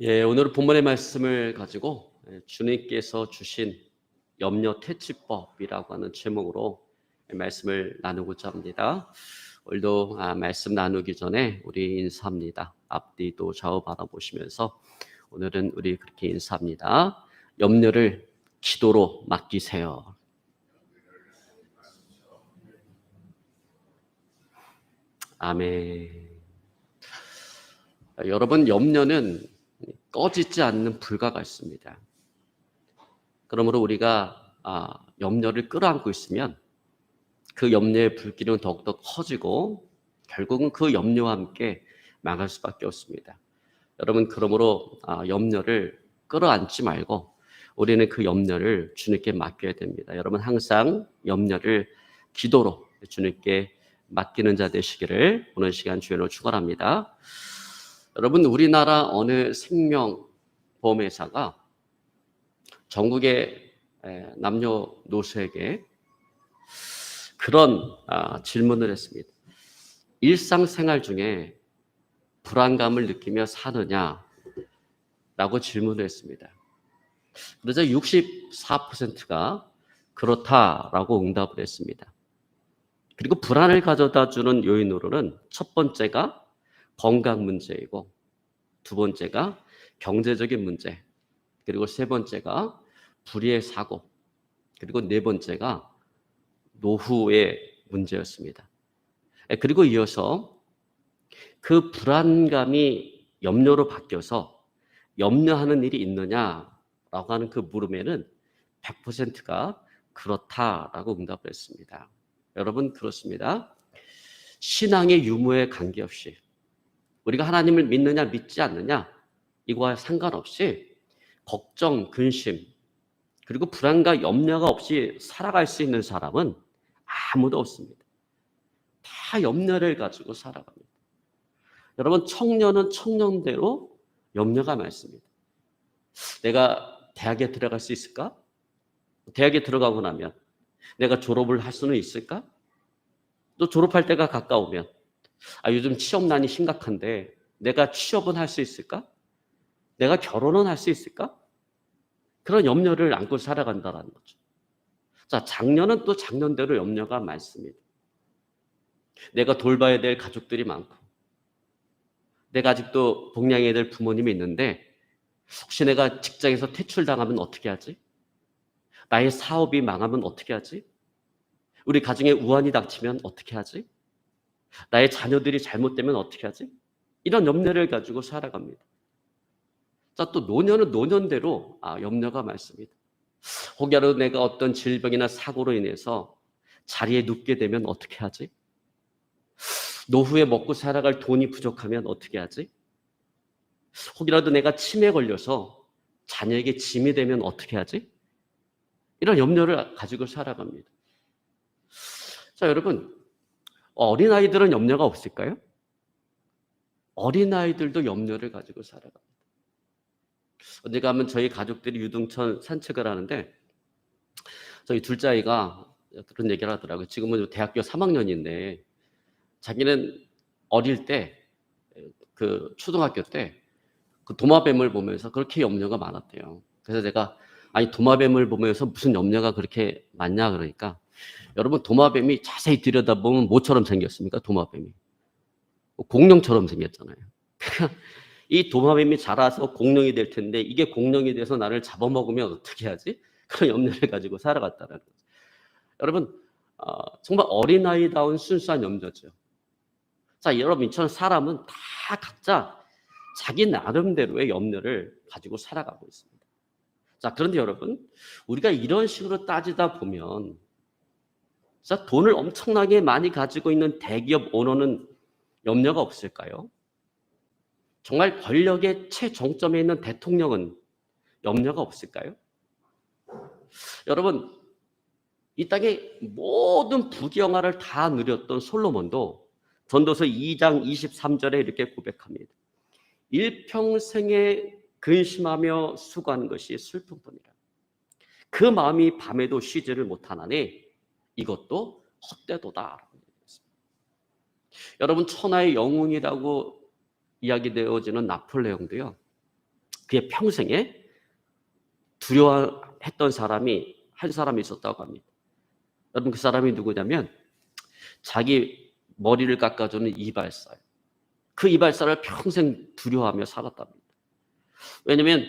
예, 오늘 본문의 말씀을 가지고 주님께서 주신 염려 퇴치법이라고 하는 제목으로 말씀을 나누고자 합니다. 오늘도 말씀 나누기 전에 우리 인사합니다. 앞뒤도 좌우 바라보시면서 오늘은 우리 그렇게 인사합니다. 염려를 기도로 맡기세요. 아멘. 여러분, 염려는 꺼지지 않는 불가가 있습니다. 그러므로 우리가 염려를 끌어안고 있으면 그 염려의 불길은 더욱더 커지고 결국은 그 염려와 함께 망할 수밖에 없습니다. 여러분, 그러므로 염려를 끌어안지 말고 우리는 그 염려를 주님께 맡겨야 됩니다. 여러분, 항상 염려를 기도로 주님께 맡기는 자 되시기를 오늘 시간 주연으로 축원합니다. 여러분, 우리나라 어느 생명보험회사가 전국의 남녀노소에게 그런 질문을 했습니다. 일상생활 중에 불안감을 느끼며 사느냐라고 질문을 했습니다. 그래서 64%가 그렇다라고 응답을 했습니다. 그리고 불안을 가져다 주는 요인으로는 첫 번째가 건강 문제이고, 두 번째가 경제적인 문제, 그리고 세 번째가 불의의 사고, 그리고 네 번째가 노후의 문제였습니다. 그리고 이어서 그 불안감이 염려로 바뀌어서 염려하는 일이 있느냐라고 하는 그 물음에는 100%가 그렇다라고 응답을 했습니다. 여러분, 그렇습니다. 신앙의 유무에 관계없이 우리가 하나님을 믿느냐 믿지 않느냐 이거와 상관없이 걱정, 근심, 그리고 불안과 염려가 없이 살아갈 수 있는 사람은 아무도 없습니다. 다 염려를 가지고 살아갑니다. 여러분, 청년은 청년대로 염려가 많습니다. 내가 대학에 들어갈 수 있을까? 대학에 들어가고 나면 내가 졸업을 할 수는 있을까? 또 졸업할 때가 가까우면 요즘 취업난이 심각한데 내가 취업은 할 수 있을까? 내가 결혼은 할 수 있을까? 그런 염려를 안고 살아간다는 거죠. 자, 작년은 또 작년대로 염려가 많습니다. 내가 돌봐야 될 가족들이 많고, 내가 아직도 복양해야 될 부모님이 있는데 혹시 내가 직장에서 퇴출당하면 어떻게 하지? 나의 사업이 망하면 어떻게 하지? 우리 가정에 우환이 닥치면 어떻게 하지? 나의 자녀들이 잘못되면 어떻게 하지? 이런 염려를 가지고 살아갑니다. 자, 또 노년은 노년대로 염려가 많습니다. 혹여라도 내가 어떤 질병이나 사고로 인해서 자리에 눕게 되면 어떻게 하지? 노후에 먹고 살아갈 돈이 부족하면 어떻게 하지? 혹이라도 내가 치매에 걸려서 자녀에게 짐이 되면 어떻게 하지? 이런 염려를 가지고 살아갑니다. 자, 여러분, 어린아이들은 염려가 없을까요? 어린아이들도 염려를 가지고 살아갑니다. 어디 가면 저희 가족들이 유등천 산책을 하는데 저희 둘째 아이가 그런 얘기를 하더라고요. 지금은 대학교 3학년인데 자기는 어릴 때 그 초등학교 때 그 도마뱀을 보면서 그렇게 염려가 많았대요. 그래서 제가 아니 도마뱀을 보면서 무슨 염려가 그렇게 많냐 그러니까 여러분 도마뱀이 자세히 들여다보면 뭐처럼 생겼습니까? 도마뱀이 공룡처럼 생겼잖아요. 이 도마뱀이 자라서 공룡이 될 텐데 이게 공룡이 돼서 나를 잡아먹으면 어떻게 하지? 그런 염려를 가지고 살아갔다는 거죠. 여러분 정말 어린아이다운 순수한 염려죠. 자, 여러분 이처럼 사람은 다 각자 자기 나름대로의 염려를 가지고 살아가고 있습니다. 자, 그런데 여러분 우리가 이런 식으로 따지다 보면 자, 돈을 엄청나게 많이 가지고 있는 대기업 오너는 염려가 없을까요? 정말 권력의 최정점에 있는 대통령은 염려가 없을까요? 여러분, 이 땅의 모든 부귀영화를 다 누렸던 솔로몬도 전도서 2장 23절에 이렇게 고백합니다. 일평생에 근심하며 수고하는 것이 슬픔뿐이라. 그 마음이 밤에도 쉬지를 못하나니 이것도 헛되도다. 여러분, 천하의 영웅이라고 이야기되어지는 나폴레옹도요. 그의 평생에 두려워했던 사람이 한 사람이 있었다고 합니다. 여러분, 그 사람이 누구냐면 자기 머리를 깎아주는 이발사예요. 그 이발사를 평생 두려워하며 살았답니다. 왜냐면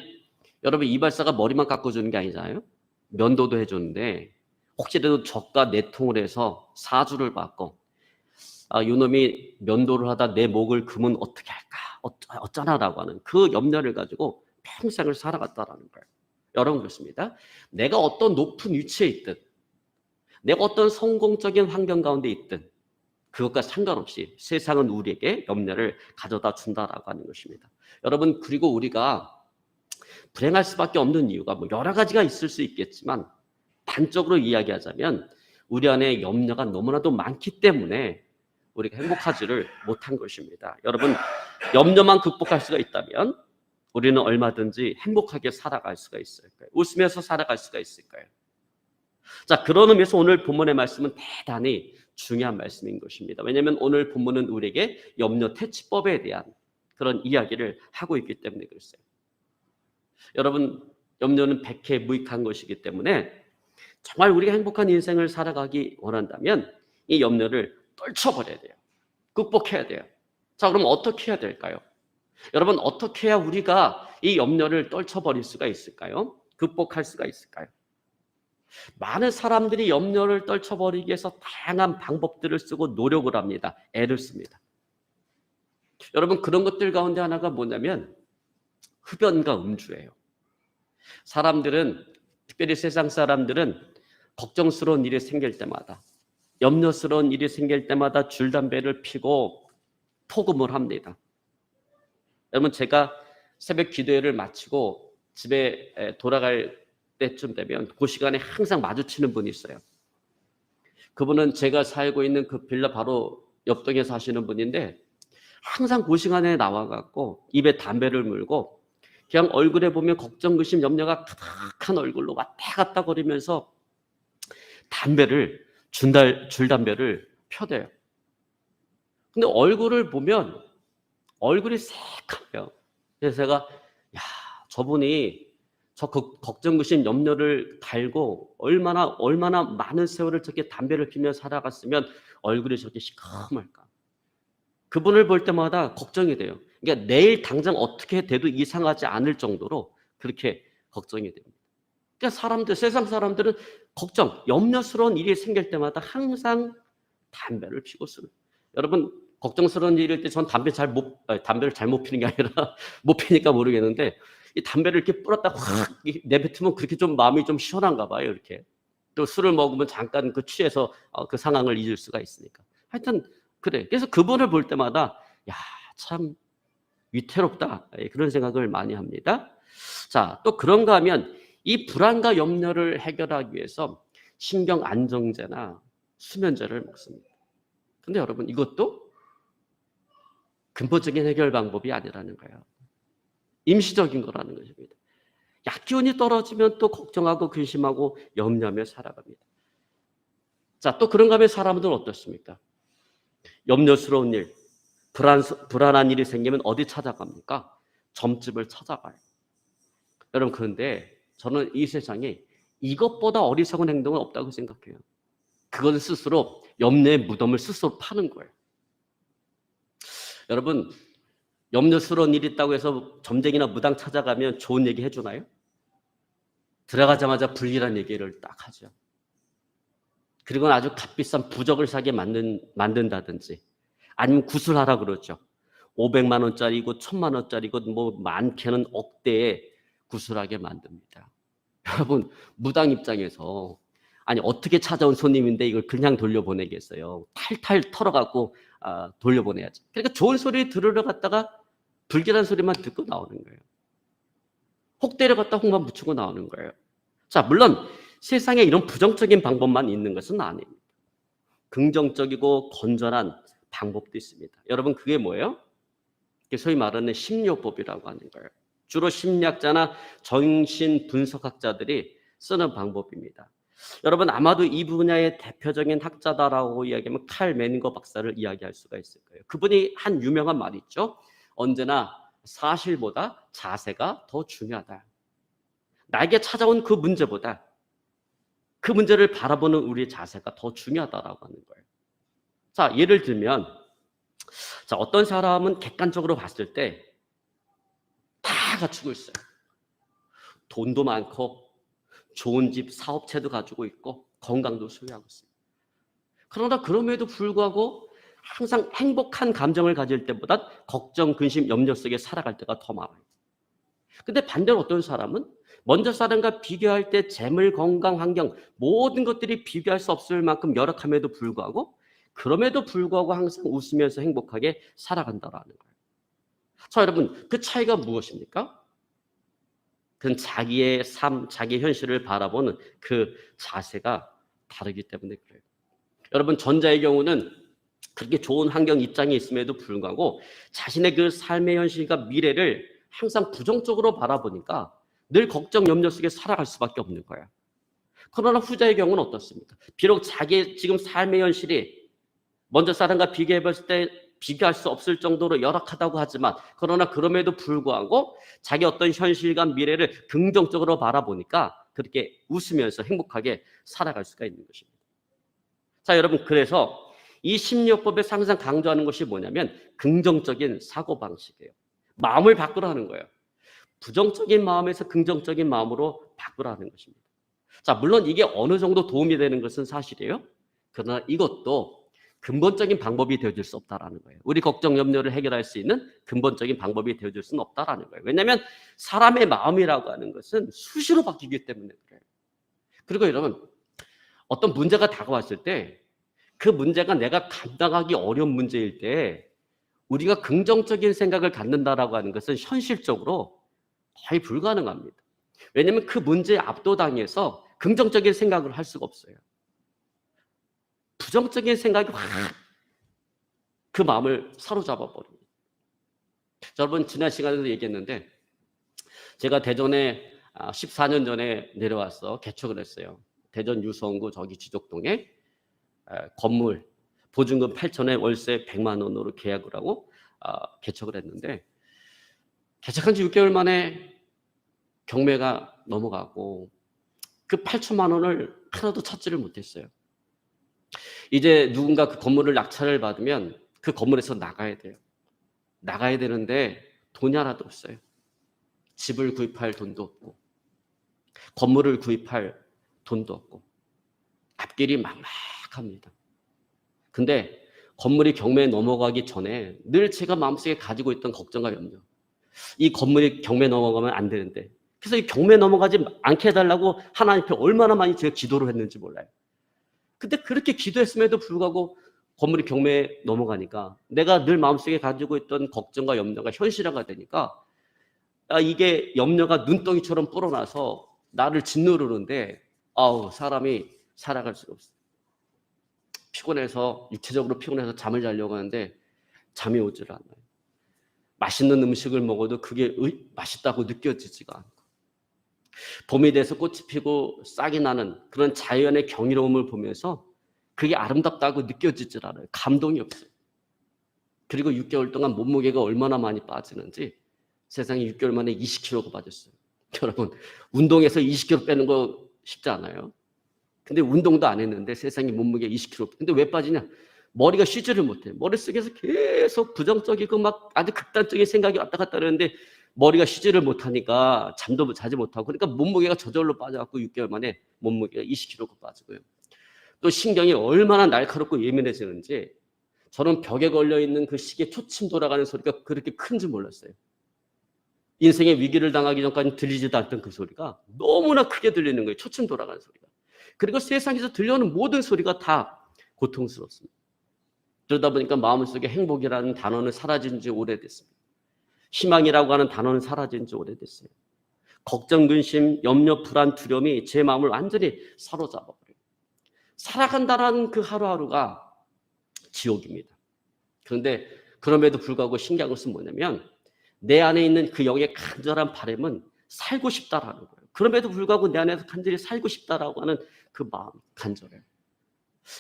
여러분, 이발사가 머리만 깎아주는 게 아니잖아요. 면도도 해주는데 혹시라도 저가 내통을 해서 사주를 받고 이놈이 면도를 하다 내 목을 금은 어떻게 할까 어쩌나라고 하는 그 염려를 가지고 평생을 살아갔다라는 거예요. 여러분, 그렇습니다. 내가 어떤 높은 위치에 있든 내가 어떤 성공적인 환경 가운데 있든 그것과 상관없이 세상은 우리에게 염려를 가져다 준다라고 하는 것입니다. 여러분, 그리고 우리가 불행할 수밖에 없는 이유가 여러 가지가 있을 수 있겠지만 단적으로 이야기하자면 우리 안에 염려가 너무나도 많기 때문에 우리가 행복하지를 못한 것입니다. 여러분, 염려만 극복할 수가 있다면 우리는 얼마든지 행복하게 살아갈 수가 있을까요? 웃으면서 살아갈 수가 있을까요? 자, 그런 의미에서 오늘 본문의 말씀은 대단히 중요한 말씀인 것입니다. 왜냐하면 오늘 본문은 우리에게 염려 퇴치법에 대한 그런 이야기를 하고 있기 때문에 그랬어요. 여러분, 염려는 백해무익한 것이기 때문에 정말 우리가 행복한 인생을 살아가기 원한다면 이 염려를 떨쳐버려야 돼요. 극복해야 돼요. 자, 그럼 어떻게 해야 될까요? 여러분, 어떻게 해야 우리가 이 염려를 떨쳐버릴 수가 있을까요? 극복할 수가 있을까요? 많은 사람들이 염려를 떨쳐버리기 위해서 다양한 방법들을 쓰고 노력을 합니다. 애를 씁니다. 여러분, 그런 것들 가운데 하나가 뭐냐면 흡연과 음주예요. 사람들은, 특별히 세상 사람들은 걱정스러운 일이 생길 때마다, 염려스러운 일이 생길 때마다 줄담배를 피고 포금을 합니다. 여러분, 제가 새벽 기도회를 마치고 집에 돌아갈 때쯤 되면 그 시간에 항상 마주치는 분이 있어요. 그분은 제가 살고 있는 그 빌라 바로 옆동에 사시는 분인데 항상 그 시간에 나와갖고 입에 담배를 물고 그냥 얼굴에 보면 걱정, 의심, 염려가 가득한 얼굴로 왔다 갔다 거리면서 줄담배를 펴대요. 근데 얼굴을 보면 얼굴이 새카매요. 그래서 제가 저분이 저 걱정, 의심, 염려를 달고 얼마나 많은 세월을 저렇게 담배를 피며 살아갔으면 얼굴이 저렇게 시커멀까. 그분을 볼 때마다 걱정이 돼요. 그러니까 내일 당장 어떻게 돼도 이상하지 않을 정도로 그렇게 걱정이 됩니다. 그러니까 세상 사람들은 걱정, 염려스러운 일이 생길 때마다 항상 담배를 피고 쓰는. 여러분, 걱정스러운 일일 때 전 담배를 잘못 피는 게 아니라 못 피니까 모르겠는데 이 담배를 이렇게 뿌렸다 확 내뱉으면 그렇게 좀 마음이 좀 시원한가 봐요. 이렇게. 또 술을 먹으면 잠깐 취해서 그 상황을 잊을 수가 있으니까. 하여튼 그래. 그래서 그분을 볼 때마다 참 위태롭다. 그런 생각을 많이 합니다. 자, 또 그런가 하면 이 불안과 염려를 해결하기 위해서 신경 안정제나 수면제를 먹습니다. 근데 여러분, 이것도 근본적인 해결 방법이 아니라는 거예요. 임시적인 거라는 것입니다. 약기운이 떨어지면 또 걱정하고 근심하고 염려하며 살아갑니다. 자, 또 그런가 하면 사람들은 어떻습니까? 염려스러운 일, 불안한 일이 생기면 어디 찾아갑니까? 점집을 찾아가요. 여러분, 그런데 저는 이 세상에 이것보다 어리석은 행동은 없다고 생각해요. 그것은 스스로 염려의 무덤을 스스로 파는 거예요. 여러분, 염려스러운 일이 있다고 해서 점쟁이나 무당 찾아가면 좋은 얘기 해주나요? 들어가자마자 불길한 얘기를 딱 하죠. 그리고 아주 값비싼 부적을 사게 만든다든지 아니면 구슬하라 그러죠. 500만 원짜리고 1000만 원짜리고 많게는 억대의 구슬하게 만듭니다. 여러분, 무당 입장에서 어떻게 찾아온 손님인데 이걸 그냥 돌려보내겠어요. 탈탈 털어갖고 돌려보내야지. 그러니까 좋은 소리 들으러 갔다가 불길한 소리만 듣고 나오는 거예요. 혹대를 갖다 혹만 붙이고 나오는 거예요. 자, 물론 세상에 이런 부정적인 방법만 있는 것은 아닙니다. 긍정적이고 건전한 방법도 있습니다. 여러분, 그게 뭐예요? 소위 말하는 심리요법이라고 하는 거예요. 주로 심리학자나 정신 분석학자들이 쓰는 방법입니다. 여러분, 아마도 이 분야의 대표적인 학자다라고 이야기하면 칼 매닝거 박사를 이야기할 수가 있을 거예요. 그분이 한 유명한 말이 있죠. 언제나 사실보다 자세가 더 중요하다. 나에게 찾아온 그 문제보다 그 문제를 바라보는 우리의 자세가 더 중요하다라고 하는 거예요. 자, 예를 들면 어떤 사람은 객관적으로 봤을 때 다 갖추고 있어요. 돈도 많고 좋은 집, 사업체도 가지고 있고 건강도 소유하고 있어요. 그러나 그럼에도 불구하고 항상 행복한 감정을 가질 때보다 걱정, 근심, 염려 속에 살아갈 때가 더 많아요. 근데 반대로 어떤 사람은 먼저 사람과 비교할 때 재물, 건강, 환경 모든 것들이 비교할 수 없을 만큼 열악함에도 불구하고 그럼에도 불구하고 항상 웃으면서 행복하게 살아간다라는 거예요. 자, 여러분, 그 차이가 무엇입니까? 그건 자기의 삶, 자기 현실을 바라보는 그 자세가 다르기 때문에 그래요. 여러분, 전자의 경우는 그렇게 좋은 환경 입장에 있음에도 불구하고 자신의 그 삶의 현실과 미래를 항상 부정적으로 바라보니까 늘 걱정, 염려 속에 살아갈 수밖에 없는 거예요. 그러나 후자의 경우는 어떻습니까? 비록 자기의 지금 삶의 현실이 먼저 사람과 비교해 봤을 때 비교할 수 없을 정도로 열악하다고 하지만 그러나 그럼에도 불구하고 자기 어떤 현실과 미래를 긍정적으로 바라보니까 그렇게 웃으면서 행복하게 살아갈 수가 있는 것입니다. 자, 여러분, 그래서 이 심리요법에 항상 강조하는 것이 뭐냐면 긍정적인 사고방식이에요. 마음을 바꾸라는 거예요. 부정적인 마음에서 긍정적인 마음으로 바꾸라는 것입니다. 자, 물론 이게 어느 정도 도움이 되는 것은 사실이에요. 그러나 이것도 근본적인 방법이 되어줄 수 없다라는 거예요. 우리 걱정, 염려를 해결할 수 있는 근본적인 방법이 되어줄 수는 없다라는 거예요. 왜냐하면 사람의 마음이라고 하는 것은 수시로 바뀌기 때문에 그래요. 그리고 여러분, 어떤 문제가 다가왔을 때 그 문제가 내가 감당하기 어려운 문제일 때 우리가 긍정적인 생각을 갖는다라고 하는 것은 현실적으로 거의 불가능합니다. 왜냐하면 그 문제에 압도당해서 긍정적인 생각을 할 수가 없어요. 부정적인 생각이 확 그 마음을 사로잡아 버립니다. 여러분, 지난 시간에도 얘기했는데 제가 대전에 14년 전에 내려와서 개척을 했어요. 대전 유성구 저기 지족동에 건물 보증금 8천에 월세 100만 원으로 계약을 하고 개척을 했는데 개척한 지 6개월 만에 경매가 넘어가고 그 8천만 원을 하나도 찾지를 못했어요. 이제 누군가 그 건물을 낙찰을 받으면 그 건물에서 나가야 돼요. 나가야 되는데 돈이 하나도 없어요. 집을 구입할 돈도 없고 건물을 구입할 돈도 없고 앞길이 막막합니다. 근데 건물이 경매에 넘어가기 전에 늘 제가 마음속에 가지고 있던 걱정과 염려, 이 건물이 경매 넘어가면 안 되는데 그래서 이 경매 넘어가지 않게 해달라고 하나님 앞에 얼마나 많이 제가 기도를 했는지 몰라요. 근데 그렇게 기도했음에도 불구하고 건물이 경매에 넘어가니까 내가 늘 마음속에 가지고 있던 걱정과 염려가 현실화가 되니까 이게 염려가 눈덩이처럼 불어나서 나를 짓누르는데 사람이 살아갈 수가 없어요. 피곤해서 육체적으로 피곤해서 잠을 자려고 하는데 잠이 오질 않아요. 맛있는 음식을 먹어도 그게 맛있다고 느껴지지가 않고 봄이 돼서 꽃이 피고 싹이 나는 그런 자연의 경이로움을 보면서 그게 아름답다고 느껴지질 않아요. 감동이 없어요. 그리고 6개월 동안 몸무게가 얼마나 많이 빠지는지 세상에 6개월 만에 20kg가 빠졌어요. 여러분, 운동해서 20kg 빼는 거 쉽지 않아요. 근데 운동도 안 했는데 세상에 몸무게 20kg. 근데 왜 빠지냐? 머리가 쉬지를 못해. 머릿속에서 계속 부정적이고 막 아주 극단적인 생각이 왔다 갔다 하는데 머리가 쉬지를 못하니까 잠도 자지 못하고 그러니까 몸무게가 저절로 빠져갖고 6개월 만에 몸무게가 20kg가 빠지고요. 또 신경이 얼마나 날카롭고 예민해지는지 저는 벽에 걸려있는 그 시계 초침 돌아가는 소리가 그렇게 큰지 몰랐어요. 인생의 위기를 당하기 전까지 들리지도 않던 그 소리가 너무나 크게 들리는 거예요. 초침 돌아가는 소리가. 그리고 세상에서 들려오는 모든 소리가 다 고통스럽습니다. 그러다 보니까 마음속에 행복이라는 단어는 사라진 지 오래됐습니다. 희망이라고 하는 단어는 사라진 지 오래됐어요. 걱정, 근심, 염려, 불안, 두려움이 제 마음을 완전히 사로잡아버려요. 살아간다라는 그 하루하루가 지옥입니다. 그런데 그럼에도 불구하고 신기한 것은 뭐냐면 내 안에 있는 그 영의 간절한 바람은 살고 싶다라는 거예요. 그럼에도 불구하고 내 안에서 간절히 살고 싶다라고 하는 그 마음, 간절해요.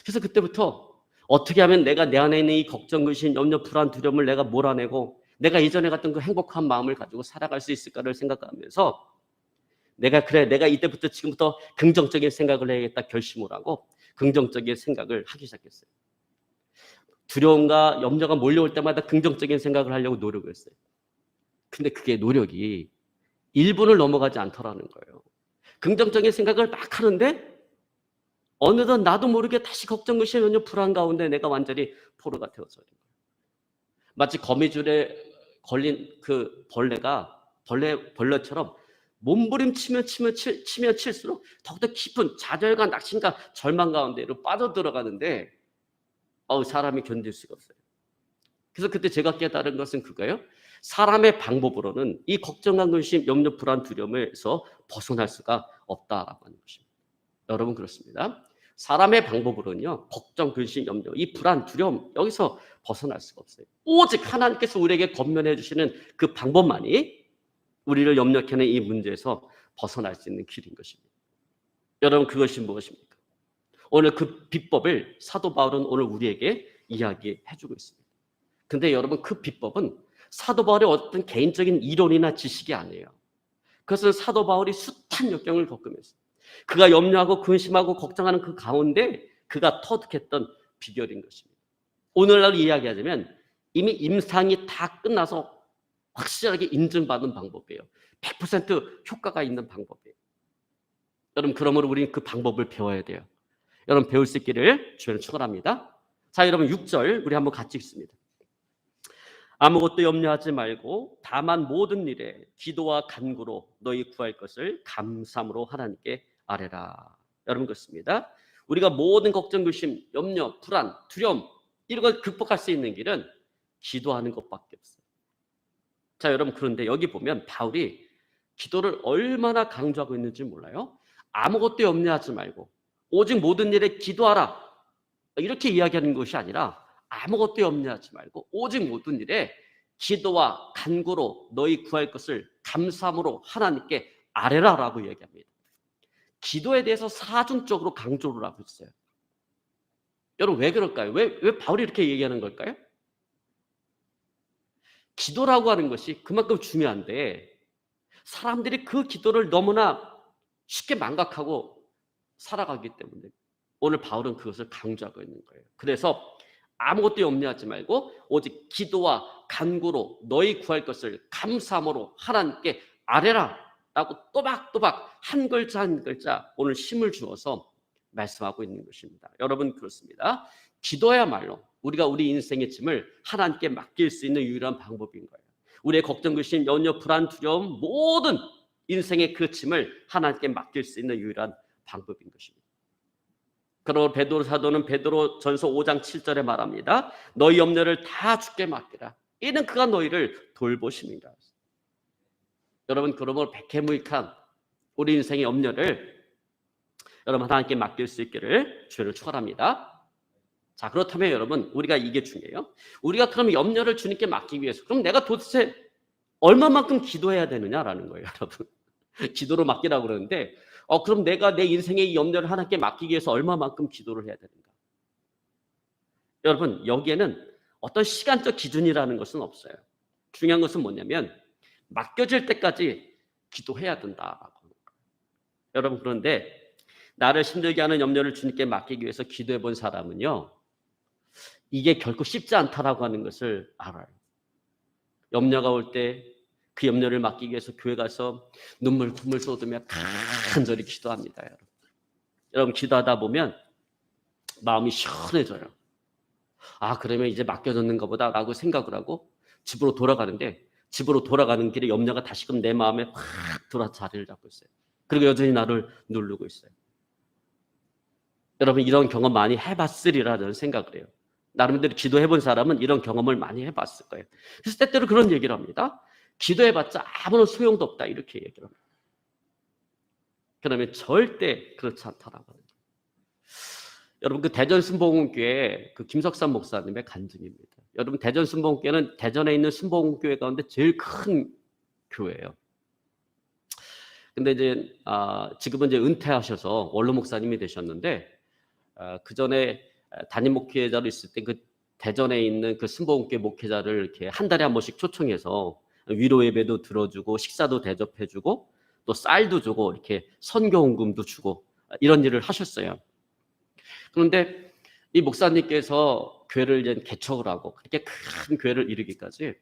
그래서 그때부터 어떻게 하면 내가 내 안에 있는 이 걱정, 근심, 염려, 불안, 두려움을 내가 몰아내고 내가 이전에 갔던 그 행복한 마음을 가지고 살아갈 수 있을까를 생각하면서 내가 이때부터 지금부터 긍정적인 생각을 해야겠다 결심을 하고 긍정적인 생각을 하기 시작했어요. 두려움과 염려가 몰려올 때마다 긍정적인 생각을 하려고 노력을 했어요. 근데 그게 노력이 1분을 넘어가지 않더라는 거예요. 긍정적인 생각을 막 하는데 어느덧 나도 모르게 다시 걱정, 의심, 염려, 불안 가운데 내가 완전히 포로가 되어서 마치 거미줄에 걸린 그 벌레처럼 몸부림치면 칠수록 더욱더 깊은 좌절과 낙심과 절망 가운데로 빠져들어가는데 사람이 견딜 수가 없어요. 그래서 그때 제가 깨달은 것은 그거예요. 사람의 방법으로는 이 걱정과 근심, 염려, 불안, 두려움에서 벗어날 수가 없다라고 하는 것입니다. 여러분 그렇습니다. 사람의 방법으로는요, 걱정, 근심, 염려, 이 불안, 두려움 여기서 벗어날 수가 없어요. 오직 하나님께서 우리에게 권면해 주시는 그 방법만이 우리를 염려케 하는 이 문제에서 벗어날 수 있는 길인 것입니다. 여러분 그것이 무엇입니까? 오늘 그 비법을 사도 바울은 오늘 우리에게 이야기해 주고 있습니다. 근데 여러분 그 비법은 사도 바울의 어떤 개인적인 이론이나 지식이 아니에요. 그것은 사도 바울이 숱한 역경을 겪으면서 그가 염려하고 근심하고 걱정하는 그 가운데 그가 터득했던 비결인 것입니다. 오늘날 이야기하자면 이미 임상이 다 끝나서 확실하게 인증받은 방법이에요. 100% 효과가 있는 방법이에요. 여러분 그러므로 우리는 그 방법을 배워야 돼요. 여러분 배울 수 있기를 주님 축원합니다. 자 여러분 6절 우리 한번 같이 읽습니다. 아무것도 염려하지 말고 다만 모든 일에 기도와 간구로 너희 구할 것을 감사함으로 하나님께 아뢰라. 여러분 그렇습니다. 우리가 모든 걱정, 근심, 염려, 불안, 두려움 이런 걸 극복할 수 있는 길은 기도하는 것밖에 없어요. 자 여러분 그런데 여기 보면 바울이 기도를 얼마나 강조하고 있는지 몰라요? 아무것도 염려하지 말고 오직 모든 일에 기도하라 이렇게 이야기하는 것이 아니라 아무것도 염려하지 말고 오직 모든 일에 기도와 간구로 너희 구할 것을 감사함으로 하나님께 아뢰라라고 이야기합니다. 기도에 대해서 사중적으로 강조를 하고 있어요. 여러분 왜 그럴까요? 왜 바울이 이렇게 얘기하는 걸까요? 기도라고 하는 것이 그만큼 중요한데 사람들이 그 기도를 너무나 쉽게 망각하고 살아가기 때문에 오늘 바울은 그것을 강조하고 있는 거예요. 그래서 아무것도 염려하지 말고 오직 기도와 간구로 너희 구할 것을 감사함으로 하나님께 아뢰라 라고 또박또박 한 글자 한 글자 오늘 힘을 주어서 말씀하고 있는 것입니다. 여러분 그렇습니다. 기도야말로 우리가 우리 인생의 짐을 하나님께 맡길 수 있는 유일한 방법인 거예요. 우리의 걱정, 근심, 염려, 불안, 두려움 모든 인생의 그 짐을 하나님께 맡길 수 있는 유일한 방법인 것입니다. 그러므로 베드로 사도는 베드로전서 5장 7절에 말합니다. 너희 염려를 다 주께 맡기라. 이는 그가 너희를 돌보심이라. 여러분 그러므로 백해무익한 우리 인생의 염려를 여러분 하나님께 맡길 수 있기를 주를 축원합니다. 자 그렇다면 여러분 우리가 이게 중요해요. 우리가 그럼 염려를 주님께 맡기기 위해서 그럼 내가 도대체 얼마만큼 기도해야 되느냐라는 거예요. 여러분 기도로 맡기라고 그러는데 그럼 내가 내 인생의 이 염려를 하나님께 맡기기 위해서 얼마만큼 기도를 해야 되는가? 여러분 여기에는 어떤 시간적 기준이라는 것은 없어요. 중요한 것은 뭐냐면 맡겨질 때까지 기도해야 된다라고. 여러분 그런데 나를 힘들게 하는 염려를 주님께 맡기기 위해서 기도해 본 사람은요. 이게 결코 쉽지 않다라고 하는 것을 알아요. 염려가 올 때 그 염려를 맡기기 위해서 교회 가서 눈물 쏟으며 간절히 기도합니다. 여러분 기도하다 보면 마음이 시원해져요. 그러면 이제 맡겨졌는가 보다라고 생각을 하고 집으로 돌아가는데 집으로 돌아가는 길에 염려가 다시금 내 마음에 확 들어와 자리를 잡고 있어요. 그리고 여전히 나를 누르고 있어요. 여러분 이런 경험 많이 해봤으리라는 생각을 해요. 나름대로 기도해본 사람은 이런 경험을 많이 해봤을 거예요. 그래서 때때로 그런 얘기를 합니다. 기도해봤자 아무런 소용도 없다 이렇게 얘기를 합니다. 그러면 절대 그렇지 않다라고 합니다. 여러분 그 대전순복음교회 그 김석삼 목사님의 간증입니다. 여러분 대전순복음교회는 대전에 있는 순복음교회 가운데 제일 큰 교회예요. 근데 이제 지금은 이제 은퇴하셔서 원로 목사님이 되셨는데 그 전에 담임 목회자로 있을 때 그 대전에 있는 그 순복음교회 목회자를 이렇게 한 달에 한 번씩 초청해서 위로 예배도 들어주고 식사도 대접해주고 또 쌀도 주고 이렇게 선교 헌금도 주고 이런 일을 하셨어요. 그런데 이 목사님께서 교회를 이제 개척을 하고 그렇게 큰 교회를 이루기까지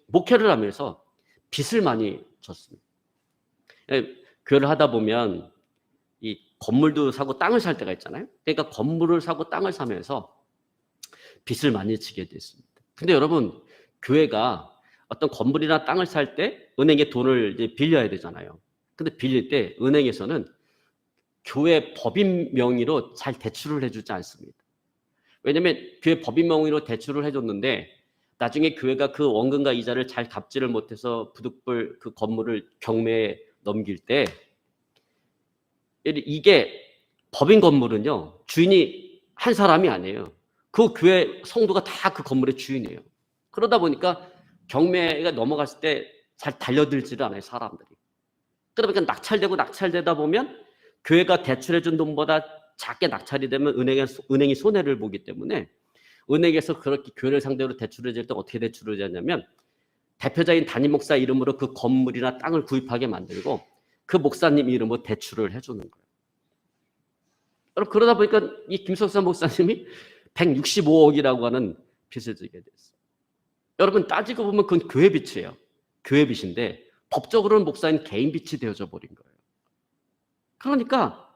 목회를 하면서 빚을 많이 졌습니다. 교회를 하다 보면 이 건물도 사고 땅을 살 때가 있잖아요. 그러니까 건물을 사고 땅을 사면서 빚을 많이 지게 됐습니다. 근데 여러분, 교회가 어떤 건물이나 땅을 살 때 은행에 돈을 이제 빌려야 되잖아요. 근데 빌릴 때 은행에서는 교회 법인 명의로 잘 대출을 해주지 않습니다. 왜냐하면 교회 법인 명의로 대출을 해줬는데 나중에 교회가 그 원금과 이자를 잘 갚지를 못해서 부득불 그 건물을 경매에 넘길 때 이게 법인 건물은요 주인이 한 사람이 아니에요. 그 교회 성도가 다 그 건물의 주인이에요. 그러다 보니까 경매가 넘어갔을 때 잘 달려들지를 않아요, 사람들이. 그러다 보니까 낙찰되다 보면 교회가 대출해준 돈보다 작게 낙찰이 되면 은행이 손해를 보기 때문에 은행에서 그렇게 교회를 상대로 대출을 줄 때 어떻게 대출을 하냐면 대표자인 담임 목사 이름으로 그 건물이나 땅을 구입하게 만들고 그 목사님 이름으로 대출을 해주는 거예요. 여러분, 그러다 보니까 이 김석삼 목사님이 165억이라고 하는 빚을 지게 됐어요. 여러분, 따지고 보면 그건 교회 빚이에요. 교회 빚인데 법적으로는 목사님 개인 빚이 되어져 버린 거예요. 그러니까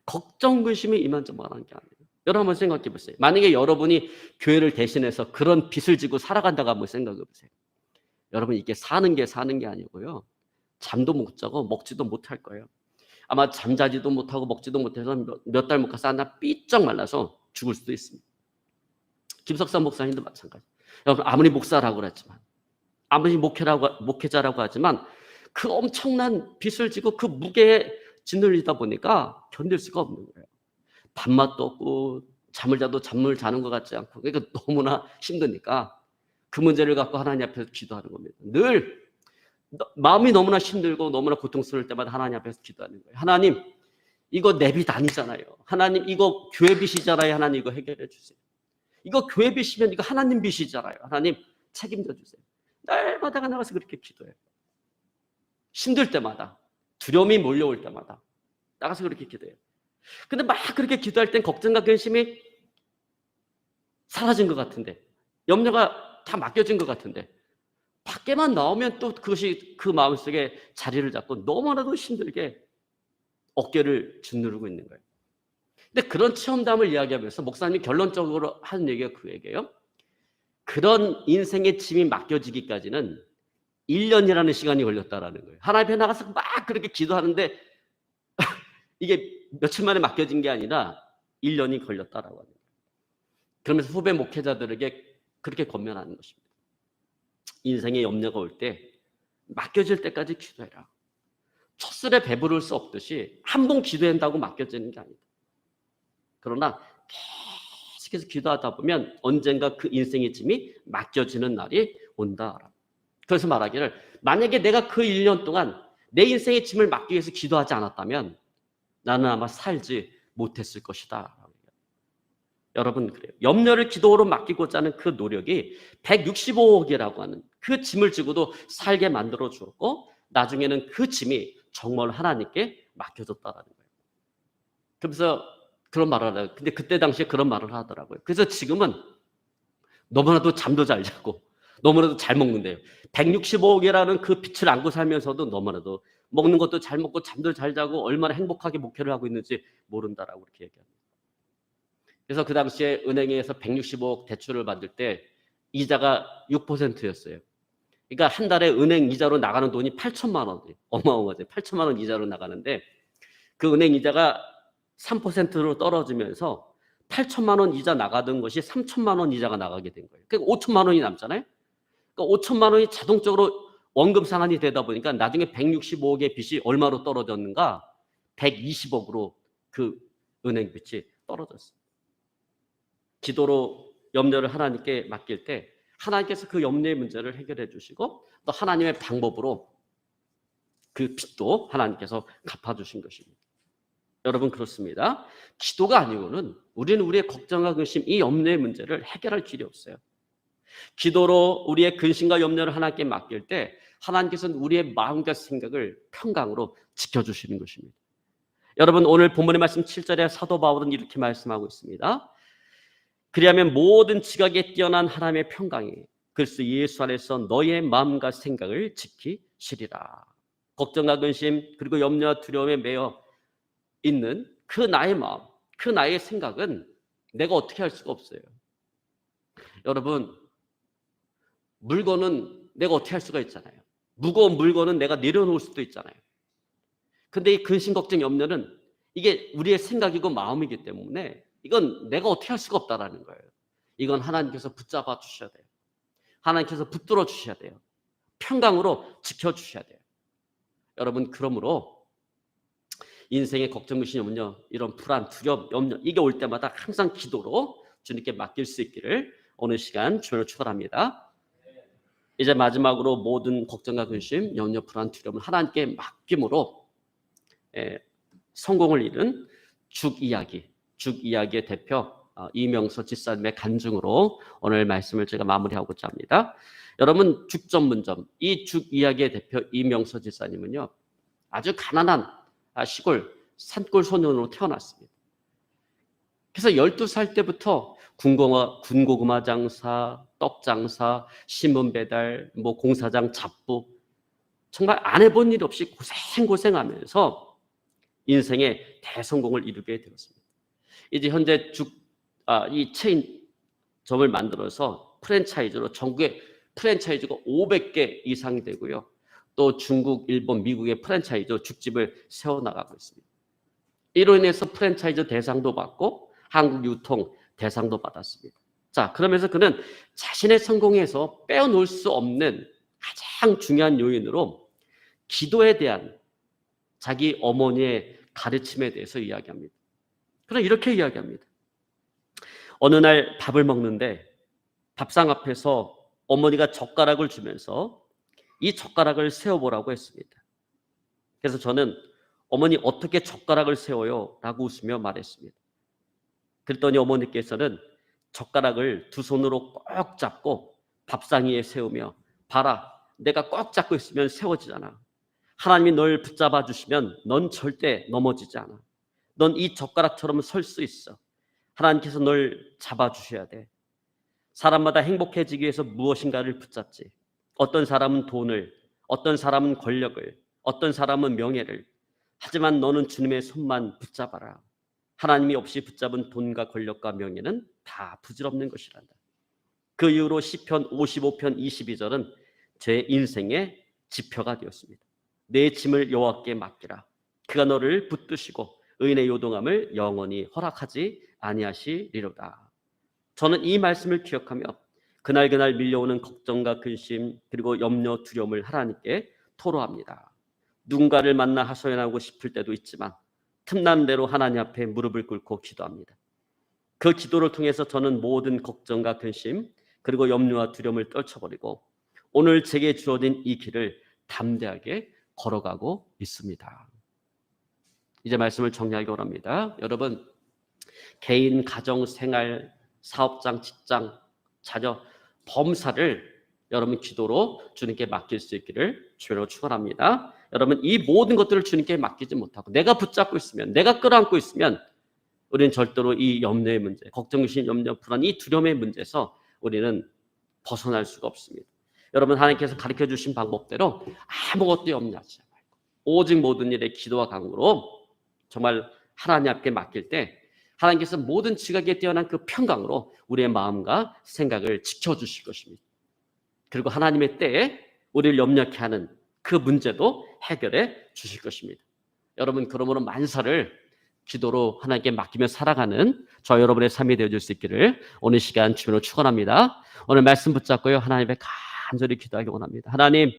걱정 근심이 이만저만한 게 아니에요. 여러분 한번 생각해 보세요. 만약에 여러분이 교회를 대신해서 그런 빚을 지고 살아간다고 한번 생각해 보세요. 여러분, 이게 사는 게 아니고요. 잠도 못 자고 먹지도 못할 거예요. 아마 잠자지도 못하고 먹지도 못해서 몇 달 못 가서 하나 삐쩍 말라서 죽을 수도 있습니다. 김석삼 목사님도 마찬가지. 여러분, 아무리 목사라고 그랬지만, 아무리 목회자라고 하지만 그 엄청난 빚을 지고 그 무게에 짓눌리다 보니까 견딜 수가 없는 거예요. 밥맛도 없고 잠을 자도 잠을 자는 것 같지 않고, 그러니까 너무나 힘드니까 그 문제를 갖고 하나님 앞에서 기도하는 겁니다. 늘 마음이 너무나 힘들고 너무나 고통스러울 때마다 하나님 앞에서 기도하는 거예요. 하나님, 이거 내 빚 아니잖아요. 하나님, 이거 교회 빚이잖아요. 하나님, 이거 해결해 주세요. 이거 교회 빚이면 이거 하나님 빚이잖아요. 하나님, 책임져 주세요. 날마다 나가서 그렇게 기도해요. 힘들 때마다, 두려움이 몰려올 때마다 나가서 그렇게 기도해요. 근데 막 그렇게 기도할 땐 걱정과 근심이 사라진 것 같은데, 염려가 다 맡겨진 것 같은데, 밖에만 나오면 또 그것이 그 마음속에 자리를 잡고 너무나도 힘들게 어깨를 짓누르고 있는 거예요. 근데 그런 체험담을 이야기하면서 목사님이 결론적으로 하는 얘기가 그 얘기예요. 그런 인생의 짐이 맡겨지기까지는 1년이라는 시간이 걸렸다라는 거예요. 하나님 앞에 나가서 막 그렇게 기도하는데 이게 며칠 만에 맡겨진 게 아니라 1년이 걸렸다라고 하는 거예요. 그러면서 후배 목회자들에게 그렇게 권면하는 것입니다. 인생에 염려가 올 때 맡겨질 때까지 기도해라. 첫술에 배부를 수 없듯이 한 번 기도한다고 맡겨지는 게 아니다. 그러나 계속해서 기도하다 보면 언젠가 그 인생의 짐이 맡겨지는 날이 온다. 그래서 말하기를, 만약에 내가 그 1년 동안 내 인생의 짐을 맡기 위해서 기도하지 않았다면 나는 아마 살지 못했을 것이다. 여러분, 그래요. 염려를 기도로 맡기고자 하는 그 노력이 165억이라고 하는 그 짐을 지고도 살게 만들어 주었고, 나중에는 그 짐이 정말 하나님께 맡겨졌다라는 거예요. 그래서 그런 말을 하더라고요. 근데 그때 당시에 그런 말을 하더라고요. 그래서 지금은 너무나도 잠도 잘 자고 너무나도 잘 먹는데요. 165억이라는 그 빚을 안고 살면서도 너무나도 먹는 것도 잘 먹고 잠도 잘 자고 얼마나 행복하게 목회를 하고 있는지 모른다라고 그렇게 얘기합니다. 그래서 그 당시에 은행에서 165억 대출을 받을 때 이자가 6%였어요. 그러니까 한 달에 은행 이자로 나가는 돈이 8천만 원이에요. 어마어마하죠. 8천만 원 이자로 나가는데 그 은행 이자가 3%로 떨어지면서 8천만 원 이자 나가던 것이 3천만 원 이자가 나가게 된 거예요. 그러니까 5천만 원이 남잖아요. 그러니까 5천만 원이 자동적으로 원금 상환이 되다 보니까 나중에 165억의 빚이 얼마로 떨어졌는가? 120억으로 그 은행 빚이 떨어졌어요. 기도로 염려를 하나님께 맡길 때 하나님께서 그 염려의 문제를 해결해 주시고 또 하나님의 방법으로 그 빚도 하나님께서 갚아주신 것입니다. 여러분 그렇습니다. 기도가 아니고는 우리는 우리의 걱정과 근심, 이 염려의 문제를 해결할 길이 없어요. 기도로 우리의 근심과 염려를 하나님께 맡길 때 하나님께서는 우리의 마음과 생각을 평강으로 지켜주시는 것입니다. 여러분 오늘 본문의 말씀 7절에 사도 바울은 이렇게 말씀하고 있습니다. 그리하면 모든 지각에 뛰어난 하나님의 평강이 그리스도 예수 안에서 너의 마음과 생각을 지키시리라. 걱정과 근심 그리고 염려와 두려움에 매여 있는 그 나의 마음, 그 나의 생각은 내가 어떻게 할 수가 없어요. 여러분 물건은 내가 어떻게 할 수가 있잖아요. 무거운 물건은 내가 내려놓을 수도 있잖아요. 근데 이 근심, 걱정, 염려는 이게 우리의 생각이고 마음이기 때문에 이건 내가 어떻게 할 수가 없다라는 거예요. 이건 하나님께서 붙잡아 주셔야 돼요. 하나님께서 붙들어 주셔야 돼요. 평강으로 지켜주셔야 돼요. 여러분 그러므로 인생의 걱정, 근심, 염려, 이런 불안, 두려움, 염려 이게 올 때마다 항상 기도로 주님께 맡길 수 있기를 오늘 시간 주님을 축원합니다. 이제 마지막으로 모든 걱정과 근심, 염려, 불안, 두려움을 하나님께 맡김으로 성공을 이룬 죽 이야기의 대표 이명서 집사님의 간증으로 오늘 말씀을 제가 마무리하고자 합니다. 여러분 죽 전문점, 이 죽 이야기의 대표 이명서 집사님은요 아주 가난한 시골 산골 소년으로 태어났습니다. 그래서 12살 때부터 군고구마 장사, 떡 장사, 신문 배달, 공사장 잡부, 정말 안 해본 일 없이 고생하면서 인생의 대성공을 이루게 되었습니다. 이제 현재 이 체인점을 만들어서 프랜차이즈로 전국에 프랜차이즈가 500개 이상이 되고요. 또 중국, 일본, 미국의 프랜차이즈 죽집을 세워나가고 있습니다. 이로 인해서 프랜차이즈 대상도 받고 한국 유통 대상도 받았습니다. 자, 그러면서 그는 자신의 성공에서 빼어놓을 수 없는 가장 중요한 요인으로 기도에 대한 자기 어머니의 가르침에 대해서 이야기합니다. 그럼 이렇게 이야기합니다. 어느 날 밥을 먹는데 밥상 앞에서 어머니가 젓가락을 주면서 이 젓가락을 세워보라고 했습니다. 그래서 저는 어머니 어떻게 젓가락을 세워요? 라고 웃으며 말했습니다. 그랬더니 어머니께서는 젓가락을 두 손으로 꼭 잡고 밥상 위에 세우며 봐라, 내가 꼭 잡고 있으면 세워지잖아. 하나님이 널 붙잡아 주시면 넌 절대 넘어지지 않아. 넌 이 젓가락처럼 설 수 있어. 하나님께서 널 잡아주셔야 돼. 사람마다 행복해지기 위해서 무엇인가를 붙잡지. 어떤 사람은 돈을, 어떤 사람은 권력을, 어떤 사람은 명예를. 하지만 너는 주님의 손만 붙잡아라. 하나님이 없이 붙잡은 돈과 권력과 명예는 다 부질없는 것이란다. 그 이후로 시편 55편 22절은 제 인생의 지표가 되었습니다. 내 짐을 여호와께 맡기라. 그가 너를 붙드시고 의인의 요동함을 영원히 허락하지 아니하시리로다. 저는 이 말씀을 기억하며 그날 밀려오는 걱정과 근심 그리고 염려, 두려움을 하나님께 토로합니다. 누군가를 만나 하소연하고 싶을 때도 있지만 틈난 대로 하나님 앞에 무릎을 꿇고 기도합니다. 그 기도를 통해서 저는 모든 걱정과 근심 그리고 염려와 두려움을 떨쳐버리고 오늘 제게 주어진 이 길을 담대하게 걸어가고 있습니다. 이제 말씀을 정리하기 원합니다. 여러분, 개인, 가정, 생활, 사업장, 직장, 자녀, 범사를 여러분 기도로 주님께 맡길 수 있기를 주로 축원합니다. 여러분 이 모든 것들을 주님께 맡기지 못하고 내가 붙잡고 있으면, 내가 끌어안고 있으면 우리는 절대로 이 염려의 문제, 걱정, 근심, 염려, 불안, 이 두려움의 문제에서 우리는 벗어날 수가 없습니다. 여러분 하나님께서 가르쳐 주신 방법대로 아무것도 염려하지 말고 오직 모든 일에 기도와 간구로 정말 하나님 앞에 맡길 때 하나님께서 모든 지각에 뛰어난 그 평강으로 우리의 마음과 생각을 지켜주실 것입니다. 그리고 하나님의 때에 우리를 염려케 하는 그 문제도 해결해 주실 것입니다. 여러분 그러므로 만사를 기도로 하나님께 맡기며 살아가는 저 여러분의 삶이 되어줄 수 있기를 오늘 시간 주님으로 축원합니다. 오늘 말씀 붙잡고요 하나님의 간절히 기도하기 원합니다. 하나님